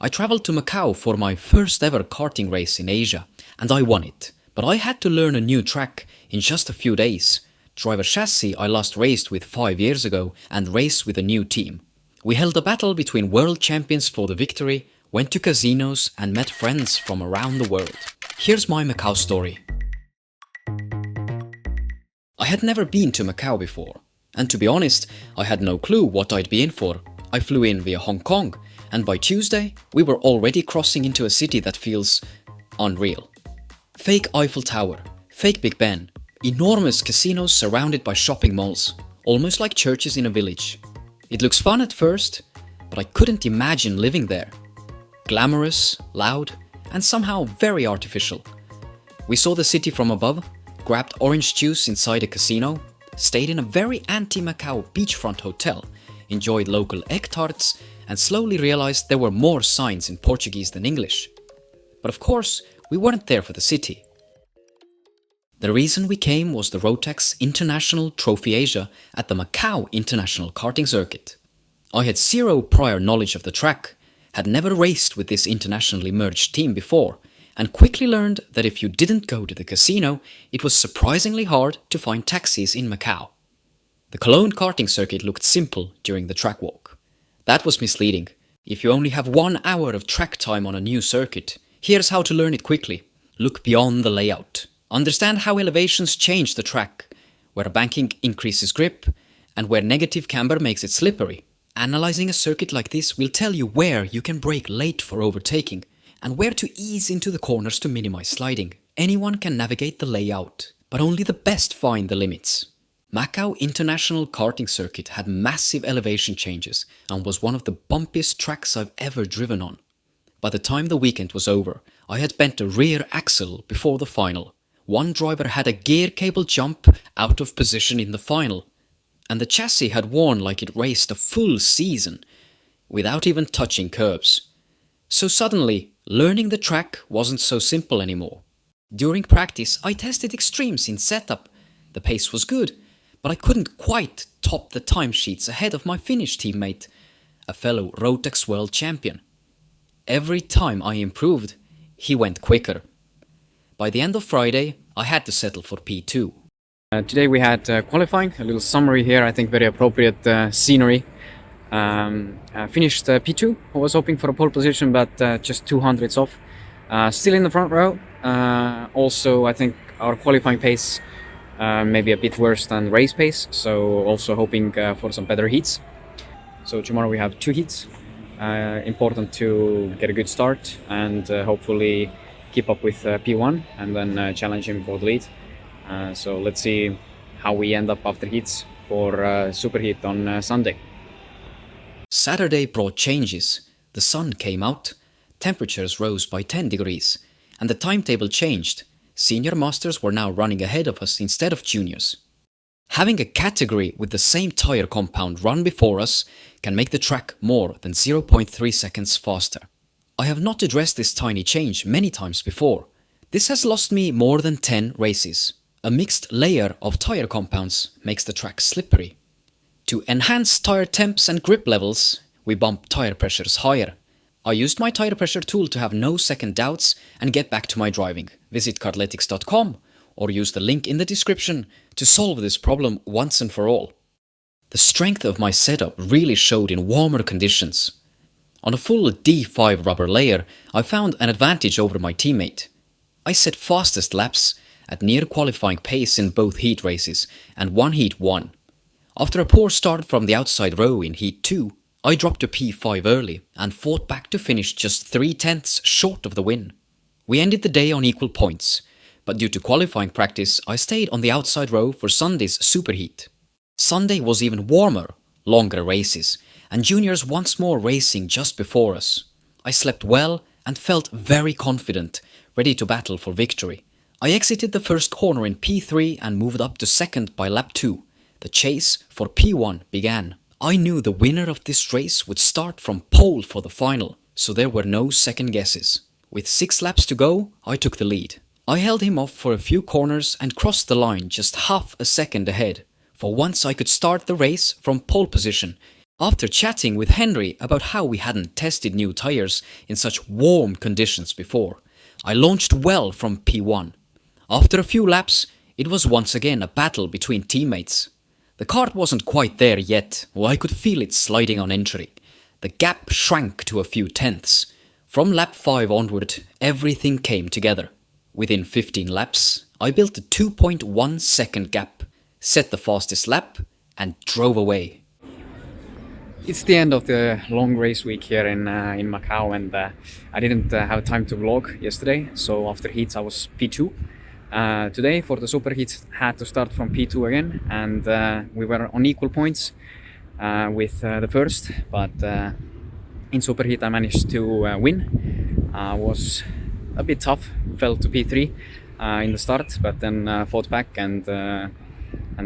I travelled to Macau for my first ever karting race in Asia, and I won it. But I had to learn a new track in just a few days. Drive a chassis I last raced with 5 years ago and race with a new team. We held a battle between world champions for the victory, went to casinos and met friends from around the world. Here's my Macau story. I had never been to Macau before, and to be honest, I had no clue what I'd be in for. I flew in via Hong Kong, and by Tuesday, we were already crossing into a city that feels unreal. Fake Eiffel Tower, fake Big Ben, enormous casinos surrounded by shopping malls, almost like churches in a village. It looks fun at first, but I couldn't imagine living there. Glamorous, loud, and somehow very artificial. We saw the city from above, grabbed orange juice inside a casino, stayed in a very anti-Macau beachfront hotel, enjoyed local egg tarts, and slowly realized there were more signs in Portuguese than English. But of course, we weren't there for the city. The reason we came was the Rotax International Trophy Asia at the Macau International Karting Circuit. I had zero prior knowledge of the track, had never raced with this internationally merged team before, and quickly learned that if you didn't go to the casino, it was surprisingly hard to find taxis in Macau. The Cologne karting circuit looked simple during the track walk. That was misleading. If you only have 1 hour of track time on a new circuit, here's how to learn it quickly. Look beyond the layout. Understand how elevations change the track, where banking increases grip, and where negative camber makes it slippery. Analyzing a circuit like this will tell you where you can brake late for overtaking, and where to ease into the corners to minimize sliding. Anyone can navigate the layout, but only the best find the limits. Macau International Karting Circuit had massive elevation changes and was one of the bumpiest tracks I've ever driven on. By the time the weekend was over, I had bent a rear axle before the final. One driver had a gear cable jump out of position in the final, and the chassis had worn like it raced a full season, without even touching curbs. So suddenly, learning the track wasn't so simple anymore. During practice, I tested extremes in setup. The pace was good, but I couldn't quite top the timesheets ahead of my Finnish teammate, a fellow Rotax world champion. Every time I improved, he went quicker. By the end of Friday, I had to settle for P2. Today we had qualifying, a little summary here, I think very appropriate scenery. Finished P2, I was hoping for a pole position, but just 200s off. Still in the front row. Also, I think our qualifying pace maybe a bit worse than race pace, so also hoping for some better heats. So tomorrow we have 2 heats. Important to get a good start and hopefully keep up with P1 and then challenge him for the lead. So let's see how we end up after heats for super heat on Sunday. Saturday brought changes. The sun came out, temperatures rose by 10 degrees, and the timetable changed. Senior masters were now running ahead of us instead of juniors. Having a category with the same tyre compound run before us can make the track more than 0.3 seconds faster. I have not addressed this tiny change many times before. This has lost me more than 10 races. A mixed layer of tyre compounds makes the track slippery. To enhance tyre temps and grip levels, we bump tyre pressures higher. I used my tyre pressure tool to have no second doubts and get back to my driving. Visit kartletics.com or use the link in the description to solve this problem once and for all. The strength of my setup really showed in warmer conditions. On a full D5 rubber layer, I found an advantage over my teammate. I set fastest laps at near qualifying pace in both heat races, and one heat won. After a poor start from the outside row in heat 2, I dropped to P5 early and fought back to finish just 3/10 short of the win. We ended the day on equal points, but due to qualifying practice, I stayed on the outside row for Sunday's superheat. Sunday was even warmer, longer races, and juniors once more racing just before us. I slept well and felt very confident, ready to battle for victory. I exited the first corner in P3 and moved up to second by lap 2. The chase for P1 began. I knew the winner of this race would start from pole for the final, so there were no second guesses. With 6 laps to go, I took the lead. I held him off for a few corners and crossed the line just half a second ahead. For once I could start the race from pole position. After chatting with Henry about how we hadn't tested new tyres in such warm conditions before, I launched well from P1. After a few laps, it was once again a battle between teammates. The kart wasn't quite there yet, or I could feel it sliding on entry. The gap shrank to a few tenths. From lap 5 onward, everything came together. Within 15 laps, I built a 2.1 second gap, set the fastest lap, and drove away. It's the end of the long race week here in Macau, and I didn't have time to vlog yesterday, so after heats I was P2. Today for the super heats had to start from P2 again, and we were on equal points with the first, but in super heat I managed to win. Was a bit tough, fell to P3 in the start, but then fought back and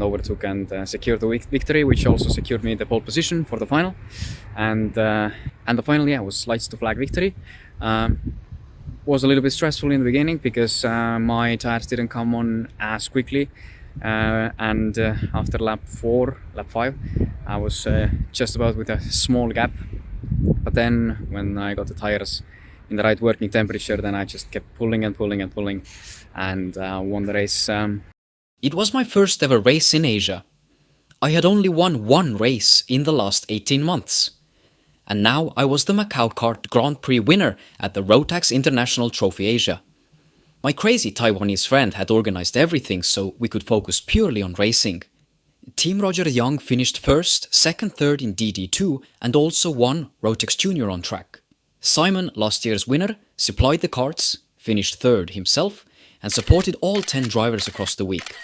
overtook and secured the victory, which also secured me the pole position for the final. And the final, yeah, was lights to flag victory. Was a little bit stressful in the beginning because my tires didn't come on as quickly, and after lap 5, I was just about with a small gap. But then when I got the tires in the right working temperature, then I just kept pulling and won the race. It was my first ever race in Asia. I had only won one race in the last 18 months. And now I was the Macau Kart Grand Prix winner at the Rotax International Trophy Asia. My crazy Taiwanese friend had organized everything so we could focus purely on racing. Team Roger Young finished first, second, third in DD2 and also won Rotax Junior on track. Simon, last year's winner, supplied the karts, finished third himself, and supported all 10 drivers across the week.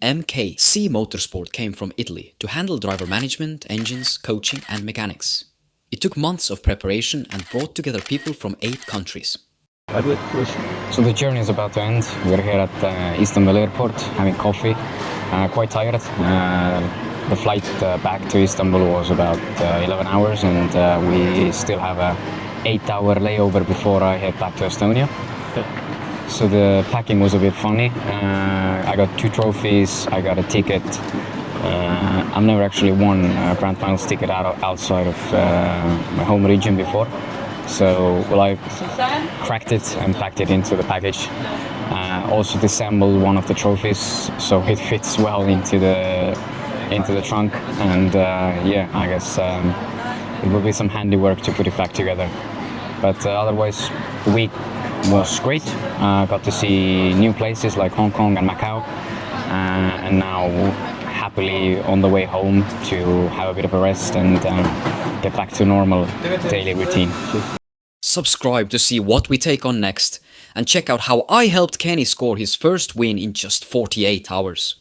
MKC Motorsport came from Italy to handle driver management, engines, coaching and mechanics. It took months of preparation and brought together people from 8 countries. So the journey is about to end. We're here at Istanbul airport having coffee. Quite tired. The flight back to Istanbul was about 11 hours, and we still have a 8-hour layover before I head back to Estonia. So the packing was a bit funny. I got 2 trophies, I got a ticket. I've never actually won a Grand Finals ticket outside of my home region before. So I cracked it and packed it into the package. Also disassembled one of the trophies so it fits well into the trunk. And yeah, I guess it will be some handiwork to put it back together. But otherwise, the week was great. Got to see new places like Hong Kong and Macau, and now happily on the way home to have a bit of a rest and get back to normal daily routine. Subscribe to see what we take on next, and check out how I helped Kenny score his first win in just 48 hours.